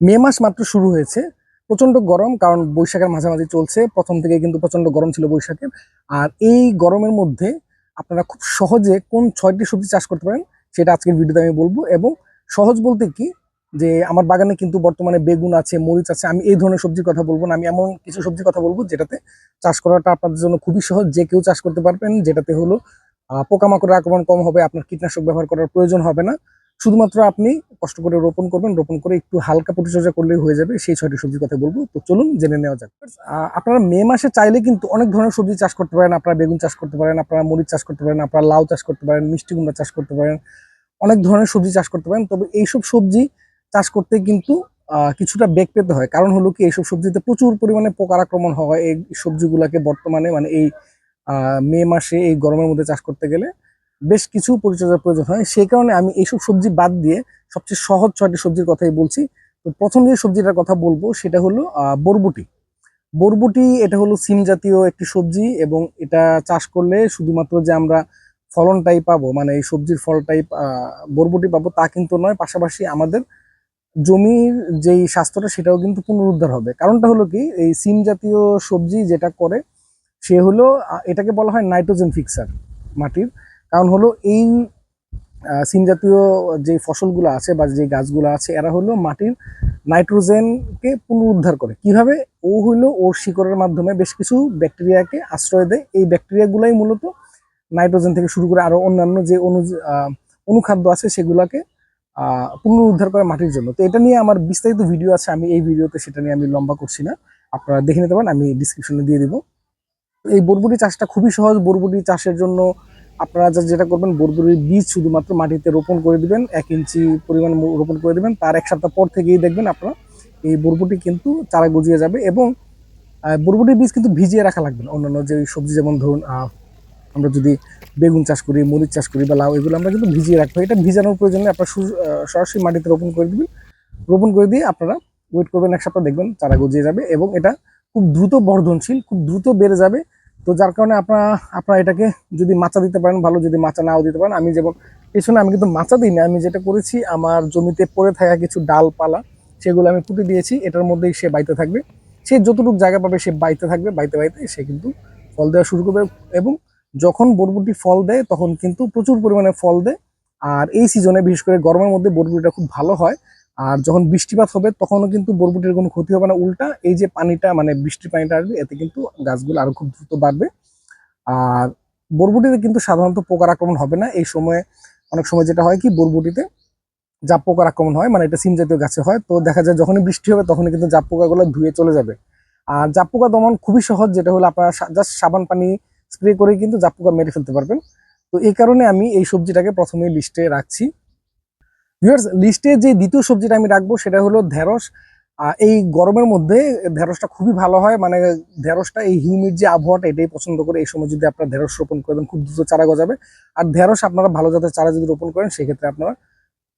মে মাস মাত্র শুরু হয়েছে, প্রচন্ড গরম, কারণ বৈশাখের মাঝামাঝি চলছে। প্রথম থেকে কিন্তু প্রচন্ড গরম ছিল বৈশাখের। আর এই গরমের মধ্যে আপনারা খুব সহজে কোন 6টি সবজি চাষ করতে পারেন সেটা আজকের ভিডিওতে আমি বলবো। এবং সহজ বলতে কি, যে আমার বাগানে কিন্তু বর্তমানে বেগুন আছে, মরিচ আছে, আমি এই ধরনের সবজির কথা বলবো না, আমি এমন কিছু সবজির কথা বলবো যেটাতে চাষ করাটা আপনাদের জন্য খুবই সহজ, যে কেউ চাষ করতে পারবেন, যেটাতে হলো পোকামাকড়ের আক্রমণ কম হবে, আপনার কীটনাশক ব্যবহার করার প্রয়োজন হবে না। শুধুমাত্র আপনি কষ্ট করে রোপণ করবেন, রোপণ করে একটু হালকা পরিচর্যা করলেই হয়ে যাবে। সেই 6টি সবজির কথা বলবো, তো চলুন জেনে নেওয়া যাক। আপনারা মে মাসে চাইলে কিন্তু অনেক ধরনের সবজি চাষ করতে পারেন। আপনারা বেগুন চাষ করতে পারেন, আপনারা মরিচ চাষ করতে পারেন, আপনারা লাউ চাষ করতে পারেন, মিষ্টি কুমড়া চাষ করতে পারেন, অনেক ধরনের সবজি চাষ করতে পারেন। তবে এইসব সবজি চাষ করতে কিন্তু কিছুটা বেগ পেতে হয়। কারণ হলো কি, এইসব সবজিতে প্রচুর পরিমাণে পোকার আক্রমণ হয়। এই সবজিগুলোকে বর্তমানে মানে এই মে মাসে এই গরমের মধ্যে চাষ করতে গেলে বেশ কিছু পরিচর্যার প্রয়োজন হয়। সেই কারণে আমি এইসব সবজি বাদ দিয়ে সবচেয়ে সহজ 6টি সবজির কথাই বলছি। তো প্রথম যে সবজিটার কথা বলবো সেটা হলো বরবটি। বরবটি এটা হলো সিম জাতীয় একটি সবজি, এবং এটা চাষ করলে শুধুমাত্র যে আমরা ফলনটাই পাবো, মানে এই সবজির ফলটাই বরবটি পাবো তা কিন্তু নয়। পাশাপাশি আমাদের জমির যেই স্বাস্থ্যটা সেটাও কিন্তু পুনরুদ্ধার হবে। কারণটা হলো কি, এই সিম জাতীয় সবজি যেটা করে সে হলো এটাকে বলা হয় নাইট্রোজেন ফিক্সার মাটির। কারণ হলো এই সিম জাতীয় যে ফসলগুলো আছে বা যে গাছগুলো আছে, এরা হলো মাটির নাইট্রোজেনকে পুনরুদ্ধার করে। কিভাবে? ও হইলো ওর শিকড়ের মাধ্যমে বেশ কিছু ব্যাকটেরিয়াকে আশ্রয় দেয়। এই ব্যাকটেরিয়াগুলাই মূলত নাইট্রোজেন থেকে শুরু করে আরো অন্যান্য যে অনুখাদ্য আছে সেগুলোকে পুনরুদ্ধার করে মাটির জন্য। তো এটা নিয়ে আমার বিস্তারিত ভিডিও আছে, আমি এই ভিডিওতে সেটা নিয়ে আমি লম্বা করছি না, আপনারা দেখে নিতে পারেন, আমি ডিসক্রিপশনে দিয়ে দিব। এই বরবটি চাষটা খুবই সহজ। বরবটি চাষের জন্য আপনারা যেটা করবেন, বরবটির বীজ শুধুমাত্র মাটিতে রোপণ করে দিবেন, 1 ইঞ্চি পরিমাণ রোপণ করে দিবেন। তার 1 সপ্তাহ পর থেকেই দেখবেন আপনারা এই বরবটি কিন্তু চারা গজিয়ে যাবে। এবং বরবটির বীজ কিন্তু ভিজিয়ে রাখা লাগবে না। অন্যান্য যে সবজি, যেমন ধরুন আমরা যদি বেগুন চাষ করি, মরিচ চাষ করি বা লাউ, এগুলো আমরা কিন্তু ভিজিয়ে রাখবো। এটা ভিজানোর প্রয়োজন নেই, আপনারা সরাসরি মাটিতে রোপণ করে দিবেন। রোপণ করে দিয়ে আপনারা ওয়েট করবেন 1 সপ্তাহ, দেখবেন চারা গজিয়ে যাবে। এবং এটা খুব দ্রুত বর্ধনশীল, খুব দ্রুত বেড়ে যাবে। তো যার কারণে আপনারা এটাকে যদি মাচা দিতে পারেন ভালো, যদি মাচা নাও দিতে পারেন, আমি যেমন পেছনে আমি কিন্তু মাচা দিই না, আমি যেটা করেছি, আমার জমিতে পড়ে থাকা কিছু ডালপালা সেগুলো আমি পুঁতে দিয়েছি, এটার মধ্যেই সে বাইতে থাকবে। সে যতটুকু জায়গা পাবে সে বাইতে থাকবে, বাইতে বাইতে সে কিন্তু ফল দেওয়া শুরু করবে। এবং যখন বরবটি ফল দেয় তখন কিন্তু প্রচুর পরিমাণে ফল দেয়। আর এই সিজনে, বিশেষ করে গরমের মধ্যে, বরবটিটা খুব ভালো হয়। আর যখন বৃষ্টিপাত হবে তখনও কিন্তু বরবটির কোনো ক্ষতি হবে না, উল্টা এই যে পানিটা, মানে বৃষ্টির পানিটা আসবে, এতে কিন্তু গাছগুলো আরো খুব দ্রুত বাড়বে। আর বরবটিতে কিন্তু সাধারণত পোকার আক্রমণ হবে না এই সময়ে। অনেক সময় যেটা হয় কি, বরবটিতে জাপ পোকার আক্রমণ হয়, মানে এটা সিম জাতীয় গাছে হয়। তো দেখা যায় যখনই বৃষ্টি হবে তখনই কিন্তু জাপ পোকাগুলো ধুয়ে চলে যাবে। আর জাপ পোকা দমন খুবই সহজ, যেটা হলো আপনারা জাস্ট সাবান পানি স্প্রে করে কিন্তু জাপ পোকা মেরে ফেলতে পারবেন। তো এই কারণে আমি এই সবজিটাকে প্রথমেই লিস্টে রাখছি। ভিউয়ার্স, লিস্টে যে দ্বিতীয় সবজিটা আমি রাখবো সেটা হলো ঢেঁড়স। এই গরমের মধ্যে ঢেঁড়সটা খুবই ভালো হয়, মানে ঢেঁড়সটা এই হিউমিড যে আবহাওয়াটা এটাই পছন্দ করে। এই সময় যদি আপনারা ঢেঁড়স রোপণ করেন খুব দ্রুত চারা গজাবে। আর ঢেঁড়স আপনারা ভালো জাতের চারা যদি রোপণ করেন সেক্ষেত্রে আপনারা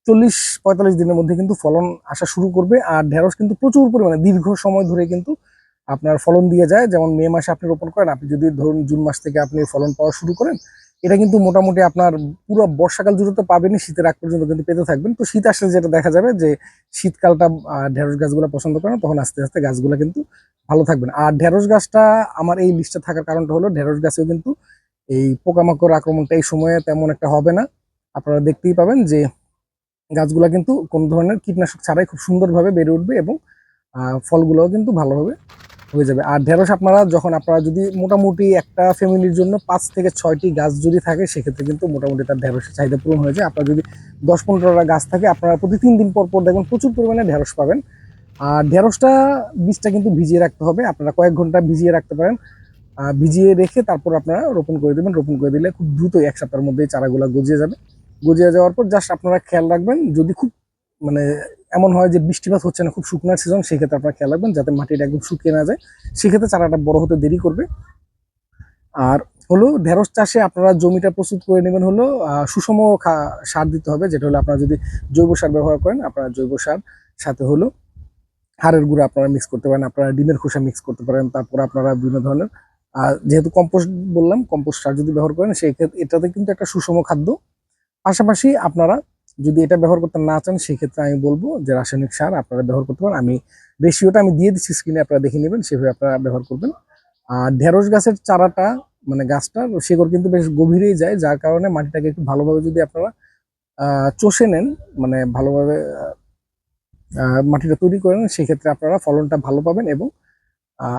40-45 দিনের মধ্যে কিন্তু ফলন আসা শুরু করবে। আর ঢেঁড়স কিন্তু প্রচুর পরিমাণে দীর্ঘ সময় ধরে কিন্তু আপনার ফলন দিয়ে যায়। যেমন মে মাসে আপনি রোপণ করেন, আপনি যদি ধরুন জুন মাস থেকে আপনি ফলন পাওয়া শুরু করেন, এটা কিন্তু মোটামুটি আপনার পুরো বর্ষাকাল জুড়ে তো পাবেনই, শীতের আগ পর্যন্ত কিন্তু পেতে থাকবেন। তো শীত আসলে যেটা দেখা যাবে যে শীতকালটা ঢেঁড়স গাছগুলো পছন্দ করে না, তখন আস্তে আস্তে গাছগুলো কিন্তু ভালো থাকবেন। আর ঢেঁড়স গাছটা আমার এই লিস্টে থাকার কারণটা হলো, ঢেঁড়স গাছেও কিন্তু এই পোকামাকড় আক্রমণটা এই সময়ে তেমন একটা হবে না। আপনারা দেখতেই পাবেন যে গাছগুলা কিন্তু কোন ধরনের কীটনাশক ছাড়াই খুব সুন্দরভাবে বেড়ে উঠবে, এবং ফলগুলোও কিন্তু ভালোভাবে হয়ে যাবে। আর ঢেঁড়স আপনারা যদি মোটামুটি একটা ফ্যামিলির জন্য 5 থেকে 6টি গাছ যদি থাকে, সেক্ষেত্রে কিন্তু মোটামুটি তার ঢেঁড়সের চাহিদা পূরণ হয়ে যায়। আপনার যদি 10-15টা গাছ থাকে, আপনারা প্রতি 3 দিন পর পর দেখবেন প্রচুর পরিমাণে ঢেঁড়স পাবেন। আর ঢেঁড়সটা বীজটা কিন্তু ভিজিয়ে রাখতে হবে, আপনারা কয়েক ঘন্টা ভিজিয়ে রাখতে পারেন। ভিজিয়ে রেখে তারপর আপনারা রোপণ করে দেবেন। রোপণ করে দিলে খুব দ্রুতই 1 সপ্তাহের মধ্যেই চারাগুলা গজিয়ে যাবে। গজিয়ে যাওয়ার পর জাস্ট আপনারা খেয়াল রাখবেন, যদি খুব মানে এমন হয় যে বৃষ্টিপাত হচ্ছে না, খুব শুকনার সিজন, সেক্ষেত্রে আপনারা খেয়াল রাখবেন যাতে মাটিটা একদম শুকিয়ে না যায়, সেক্ষেত্রে চারাটা বড় হতে দেরি করবে। আর হলো ঢেঁড়স চাষে আপনারা জমিটা প্রস্তুত করে নেবেন হলো সুষম সার দিতে হবে, যেটা হলো আপনারা যদি জৈব সার ব্যবহার করেন, আপনারা জৈব সার সাথে হলো হাড়ের গুঁড়া আপনারা মিক্স করতে পারেন, আপনারা ডিমের খোসা মিক্স করতে পারেন। তারপর আপনারা বিভিন্ন ধরনের যেহেতু কম্পোস্ট বললাম, কম্পোস্ট সার যদি ব্যবহার করেন সেই ক্ষেত্রে এটাতে কিন্তু একটা সুষম খাদ্য। পাশাপাশি আপনারা যদি এটা ব্যবহার করতে না চান সেক্ষেত্রে আমি বলবো যে রাসায়নিক সার আপনারা ব্যবহার করতে পারেন। আমি রেশিওটা আমি দিয়ে দিচ্ছি স্ক্রিনে, আপনারা দেখে নেবেন, সেভাবে আপনারা ব্যবহার করবেন। আর ঢেঁড়স গাছের চারাটা মানে গাছটা শিকড় কিন্তু বেশ গভীরেই যায়, যার কারণে মাটিটাকে একটু ভালোভাবে যদি আপনারা চষে নেন, মানে ভালোভাবে মাটিটা তৈরি করে নেন, সেক্ষেত্রে আপনারা ফলনটা ভালো পাবেন এবং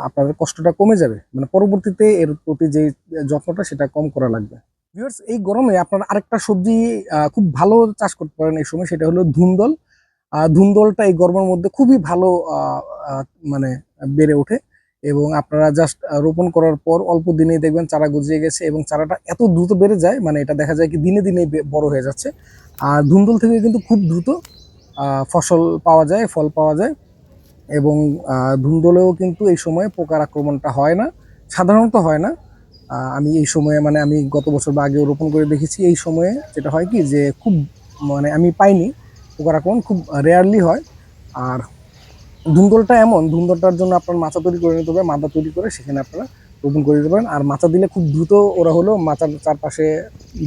আপনাদের কষ্টটা কমে যাবে, মানে পরবর্তীতে এর প্রতি যে যত্নটা সেটা কম করা লাগবে। ভিউয়ার্স, এই গরমে আপনারা আরেকটা সবজি খুব ভালো চাষ করতে পারেন এই সময়, সেটা হলো ধুন্দল। ধুন্দলটা এই গরমের মধ্যে খুবই ভালো মানে বেড়ে ওঠে এবং আপনারা জাস্ট রোপণ করার পর অল্প দিনেই দেখবেন চারা গজিয়ে গেছে এবং চারাটা এত দ্রুত বেড়ে যায়, মানে এটা দেখা যায় কি দিনে দিনে বড় হয়ে যাচ্ছে। আর ধুন্দল থেকে কিন্তু খুব দ্রুত ফসল পাওয়া যায়, ফল পাওয়া যায় এবং ধুন্দলেও কিন্তু এই সময়ে পোকার আক্রমণটা হয় না, সাধারণত হয় না। আমি এই সময়ে মানে আমি গত বছর বা আগেও রোপণ করে দেখেছি, এই সময়ে যেটা হয় কি যে খুব মানে আমি পাইনি পোকার আক্রমণ, খুব রেয়ারলি হয়। আর ধুন্দলটা এমন, ধুন্দলটার জন্য আপনার মাচা তৈরি করে নিতে হবে, মাদা তৈরি করে সেখানে আপনারা রোপণ করে দিতে পারেন। আর মাচা দিলে খুব দ্রুত ওরা হলো মাচার চারপাশে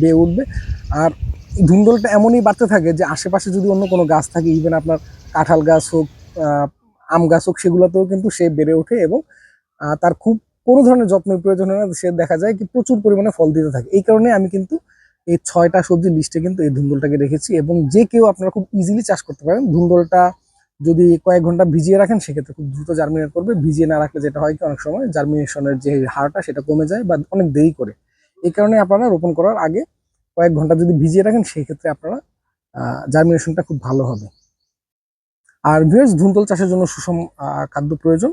বেয়ে উঠবে। আর ধুন্দলটা এমনই বাড়তে থাকে যে আশেপাশে যদি অন্য কোনো গাছ থাকে, ইভেন আপনার কাঁঠাল গাছ হোক, আম গাছ হোক, সেগুলোতেও কিন্তু সে বেড়ে ওঠে এবং তার খুব কোনো ধরনের যত্নের প্রয়োজন হয় না, সে দেখা যায় কি প্রচুর পরিমাণে ফল দিতে থাকে। এই কারণে আমি কিন্তু এই 6টা সবজির লিস্টে কিন্তু এই ধুন্দলটাকে রেখেছি এবং যে কেউ আপনারা খুব ইজিলি চাষ করতে পারেন। ধুন্দলটা যদি কয়েক ঘন্টা ভিজিয়ে রাখেন সেক্ষেত্রে খুব দ্রুত জার্মিনেট করবে। ভিজিয়ে না রাখলে যেটা হয় কি অনেক সময় জার্মিনেশনের যে হারটা সেটা কমে যায় বা অনেক দেরি করে। এই কারণে আপনারা রোপণ করার আগে কয়েক ঘন্টা যদি ভিজিয়ে রাখেন সেই ক্ষেত্রে আপনারা জার্মিনেশনটা খুব ভালো হবে। আর ভিউয়ার্স, ধুন্দল চাষের জন্য সুষম খাদ্য প্রয়োজন।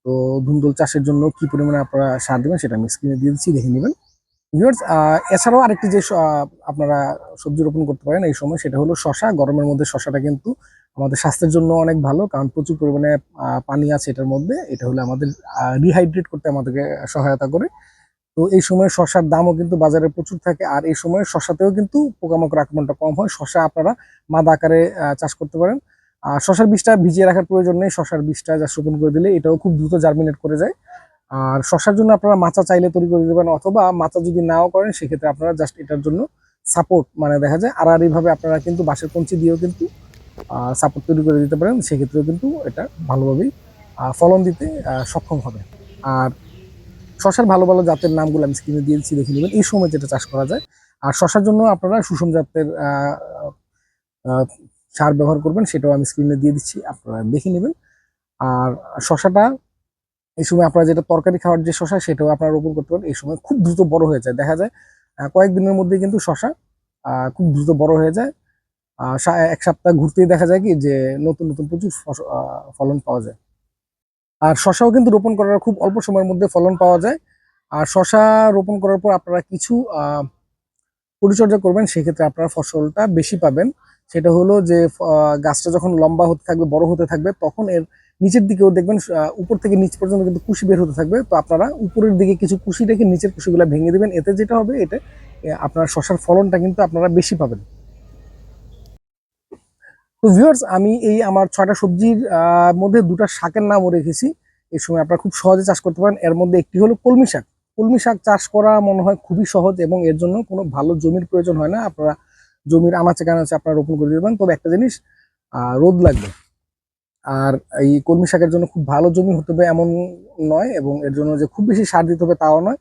তো ধুন্দল চাষের জন্য কি পরিমাণে আপনারা সার দেবেন সেটা আমি স্ক্রিনে দিয়ে দিচ্ছি, দেখে নেবেন। ভিউয়ার্স, এছাড়াও আরেকটি যে আপনারা সবজি রোপণ করতে পারেন এই সময়, সেটা হলো শশা। গরমের মধ্যে শশাটা কিন্তু আমাদের স্বাস্থ্যের জন্য অনেক ভালো, কারণ প্রচুর পরিমাণে পানি আছে এটার মধ্যে। এটা হলো আমাদের রিহাইড্রেট করতে আমাদেরকে সহায়তা করে। তো এই সময় শশার দামও কিন্তু বাজারে প্রচুর থাকে, আর এই সময় শশাতেও কিন্তু পোকামাকড় আক্রমণটা কম হয়। শশা আপনারা মাদা আকারে চাষ করতে পারেন। আর শশার বীজটা ভিজিয়ে রাখার প্রয়োজন নেই, শশার বীজটা যা রোপণ করে দিলে এটাও খুব দ্রুত জার্মিনেট করে যায়। আর শশার জন্য আপনারা মাচা চাইলে তৈরি করে দিতে পারেন, অথবা মাচা যদি নাও করেন সেক্ষেত্রে আপনারা জাস্ট এটার জন্য সাপোর্ট, মানে দেখা যায় আড়াআড়ি ভাবে আপনারা কিন্তু বাঁশের কঞ্চি দিয়েও কিন্তু সাপোর্ট তৈরি করে দিতে পারেন, সেক্ষেত্রেও কিন্তু এটা ভালোভাবেই ফলন দিতে সক্ষম হবে। আর শশার ভালো ভালো জাতের নামগুলো আমি স্ক্রিনে দিয়ে দিচ্ছি, দেখে নেবেন এই সময় যেটা চাষ করা যায়। আর শশার জন্য আপনারা সুষম জাতের আহ, সার ব্যবহার করবেন, সেটাও আমি স্ক্রিনে দিয়ে দিচ্ছি, আপনারা দেখে নেবেন। আর শশাটা এই সময় আপনারা যেটা তরকারি খাওয়ার যে শশা সেটাও আপনারা রোপণ করতে পারেন, এই সময় খুব দ্রুত বড় হয়ে যায়, দেখা যায় কয়েকদিনের মধ্যে কিন্তু শশা খুব দ্রুত বড় হয়ে যায়। এক সপ্তাহ ঘুরতেই দেখা যায় কি যে নতুন নতুন প্রচুর ফলন পাওয়া যায়। আর শশাও কিন্তু রোপণ করার খুব অল্প সময়ের মধ্যে ফলন পাওয়া যায়। আর শশা রোপণ করার পর আপনারা কিছু পরিচর্যা করবেন, সেক্ষেত্রে আপনারা ফসলটা বেশি পাবেন। সেটা হলো যে গাছটা যখন লম্বা হতে থাকবে, বড় হতে থাকবে, তখন এর নিচের দিকেও দেখবেন উপর থেকে নিচ পর্যন্ত কিন্তু কুশি বের হতে থাকবে। তো আপনারা উপরের দিকে কিছু কুশি রেখে নিচের কুশিগুলো ভেঙে দিবেন, এতে যেটা হবে এটা আপনার শশার ফলনটা কিন্তু আপনারা বেশি পাবেন। তো ভিউয়ার্স, আমি এই আমার 6টা সবজির মধ্যে 2টা শাকের নামও রেখেছি, এই সময় আপনারা খুব সহজে চাষ করতে পারেন। এর মধ্যে একটি হলো কলমি শাক। কলমি শাক চাষ করা মনে হয় খুবই সহজ এবং এর জন্য কোনো ভালো জমির প্রয়োজন হয় না, আপনারা জমির আনাচে কানাচে আপনারা রোপণ করে দেবেন। তবে একটা জিনিস, রোদ লাগবে। আর এই কলমি শাকের জন্য খুব ভালো জমি হতে হবে এমন নয়, এবং এর জন্য যে খুব বেশি সার দিতে হবে তাও নয়।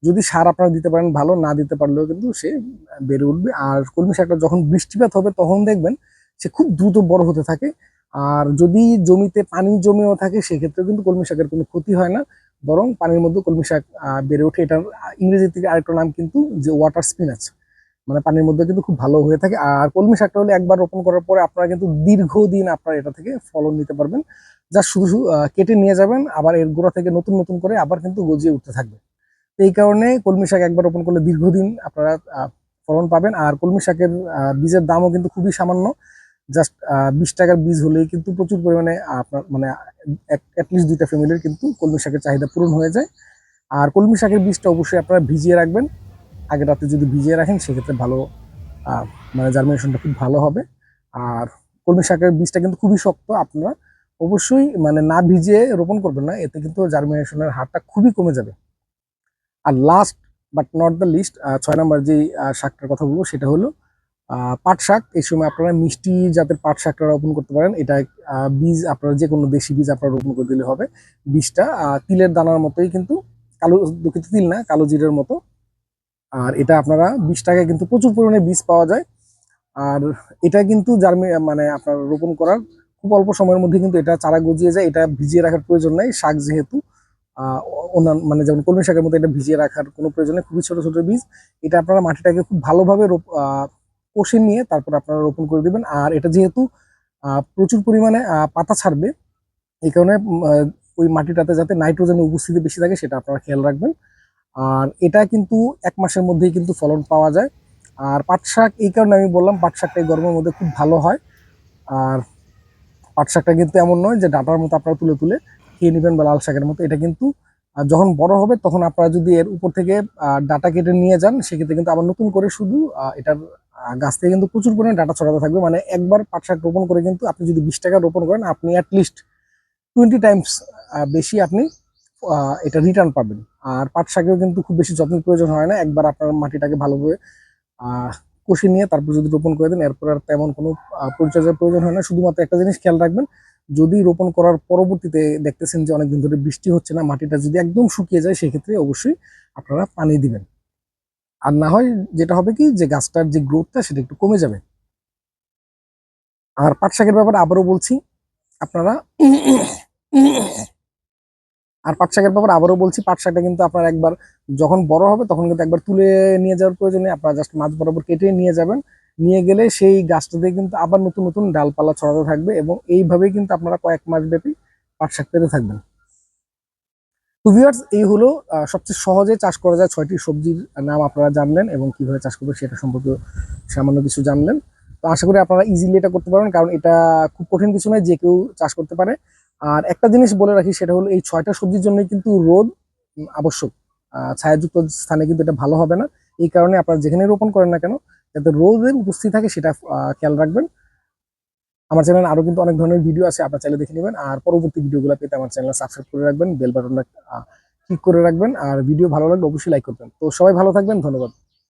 যদি সার আপনারা দিতে পারেন ভালো, না দিতে পারলেও কিন্তু সে বেড়ে উঠবে। আর কলমি শাকটা যখন বৃষ্টিপাত হবে তখন দেখবেন সে খুব দ্রুত বড় হতে থাকে। আর যদি জমিতে পানি জমেও থাকে সেক্ষেত্রে কিন্তু কলমি শাকের কোনো ক্ষতি হয় না, বরং পানির মধ্যে কলমি শাক বেড়ে ওঠে। এটার ইংরেজি থেকে আরেকটা নাম কিন্তু যে ওয়াটার স্পিনাচ, মানে পানির মধ্যে কিন্তু খুব ভালো হয়ে থাকে। আর কলমি শাকটা হলে একবার রোপণ করার পরে আপনারা কিন্তু দীর্ঘদিন আপনারা এটা থেকে ফলন নিতে পারবেন। যা শুধু শুধু কেটে নিয়ে যাবেন, আবার এর গোড়া থেকে নতুন নতুন করে আবার কিন্তু গজিয়ে উঠতে থাকবে। তো এই কারণে কলমি শাক একবার রোপণ করলে দীর্ঘদিন আপনারা ফলন পাবেন। আর কলমি শাকের বীজের দামও কিন্তু খুবই সামান্য, জাস্ট 20 টাকার বীজ হলেই কিন্তু প্রচুর পরিমাণে আপনার মানে অ্যাটলিস্ট 2টা ফ্যামিলির কিন্তু কলমি শাকের চাহিদা পূরণ হয়ে যায়। আর কলমি শাকের বীজটা অবশ্যই আপনারা ভিজিয়ে রাখবেন, আগের রাতে যদি ভিজিয়ে রাখেন সেক্ষেত্রে ভালো আহ, মানে জার্মিনেশনটা খুব ভালো হবে। আর কলমি শাকের বীজটা কিন্তু খুবই শক্ত, আপনারা অবশ্যই মানে না ভিজিয়ে রোপণ করবেন না, এতে কিন্তু জার্মিনেশনের হারটা খুবই কমে যাবে। আর last but not the least, 6 নম্বর যে শাকটার কথা বলবো সেটা হলো পাট শাক, এই সময় আপনারা মিষ্টি জাতের পাট শাকটা রোপণ করতে পারেন। এটা বীজ আপনারা যে কোনো দেশি বীজ আপনারা রোপণ করে দিলে হবে। বীজটা তিলের দানার মতোই, কিন্তু কালো, দুঃখিত, তিল না, কালো জিরের মতো। আর এটা আপনারা 20 টাকায় কিন্তু প্রচুর পরিমাণে বীজ পাওয়া যায়। আর এটা কিন্তু মানে আপনার রোপণ করার খুব অল্প সময়ের মধ্যে কিন্তু এটা চারা গজিয়ে যায়। এটা ভিজিয়ে রাখার প্রয়োজন নাই, শাক যেহেতু। অন্যান্য মানে যেমন কলমি শাকের মতো এটা ভিজিয়ে রাখার কোনো প্রয়োজন নেই, খুবই ছোট ছোট বীজ। এটা আপনারা মাটিটাকে খুব ভালোভাবে কষে নিয়ে তারপর আপনারা রোপণ করে দিবেন। আর এটা যেহেতু প্রচুর পরিমাণে পাতা ছাড়বে, এই কারণে ওই মাটিটাতে যাতে নাইট্রোজেনের উপস্থিতি বেশি থাকে সেটা আপনারা খেয়াল রাখবেন। আর এটা কিন্তু 1 মাসের মধ্যেই কিন্তু ফলন পাওয়া যায়। আর পাট শাক এই কারণে আমি বললাম, পাট শাকটা এই গরমের মধ্যে খুব ভালো হয়। আর পাট শাকটা কিন্তু এমন নয় যে ডাঁটার মতো আপনারা তুলে তুলে খেয়ে নেবেন বা লাল শাকের মতো। এটা কিন্তু যখন বড় হবে তখন আপনারা যদি এর উপর থেকে ডাঁটা কেটে নিয়ে যান, সেক্ষেত্রে কিন্তু আবার নতুন করে শুধু এটার গাছ থেকে কিন্তু প্রচুর পরিমাণে ডাঁটা ছড়াতে থাকবে। মানে একবার পাট শাক রোপণ করে কিন্তু আপনি যদি 20 টাকা রোপণ করেন, আপনি অ্যাটলিস্ট 20 টাইমস বেশি আপনি এটা রিটার্ন পাবেন। আর পাট শাকেও কিন্তু খুব বেশি যত্নের প্রয়োজন হয় না, একবার আপনার মাটিটাকে ভালোভাবে আহ কষে নিয়ে তারপর যদি রোপণ করে দেন, এরপর আর তেমন কোনো পরিচর্যার প্রয়োজন হয় না। শুধুমাত্র একটা জিনিস খেয়াল রাখবেন, যদি রোপণ করার পরবর্তীতে দেখতেছেন যে অনেকদিন ধরে বৃষ্টি হচ্ছে না, মাটিটা যদি একদম শুকিয়ে যায়, সেক্ষেত্রে অবশ্যই আপনারা পানি দিবেন। আর না হয় যেটা হবে কি, যে গাছটার যে গ্রোথটা সেটা একটু কমে যাবে। আর পাট শাকের ব্যাপারে আবারও বলছি, আপনারা পাট শাকটা কিন্তু আপনার একবার যখন বড় হবে তখন কিন্তু একবার তুলে নিয়ে যাওয়ার প্রয়োজন নেই। আপনারা জাস্ট মাঝ বরাবর কেটে নিয়ে যাবেন। নিয়ে গেলে সেই গাছটা দিয়ে কিন্তু আবার নতুন নতুন ডালপালা ছড়াতে থাকবে, এবং এইভাবেই কিন্তু আপনারা কয়েক মাস ব্যাপী পাট শাক পেতে থাকবেন। তো ভিউয়ার্স, এই হলো সবচেয়ে সহজে চাষ করা যায় 6টি সবজির নাম আপনারা জানলেন, এবং কিভাবে চাষ করবে সেটা সম্পর্কে সামান্য কিছু জানলেন। তো আশা করি আপনারা ইজিলি এটা করতে পারবেন, কারণ এটা খুব কঠিন কিছু নয়, যে কেউ চাষ করতে পারে। আর একটা জিনিস বলে রাখি, সেটা হলো এই 6টা সবজির জন্য কিন্তু রোদ আবশ্যক। ছায়াযুক্ত স্থানে কিন্তু এটা ভালো হবে না। এই কারণে আপনারা যেখানে রোপণ করেন না কেন, যাতে রোদের উপস্থিতি থাকে সেটা খেয়াল রাখবেন। আমার চ্যানেলে আরো কিন্তু অনেক ধরনের ভিডিও আছে, আপনারা চাইলে দেখে নেবেন। আর পরবর্তী ভিডিওগুলো পেতে আমার চ্যানেল সাবস্ক্রাইব করে রাখবেন, বেল বাটনটা ক্লিক করে রাখবেন। আর ভিডিও ভালো লাগলে অবশ্যই লাইক করবেন। তো সবাই ভালো থাকবেন, ধন্যবাদ।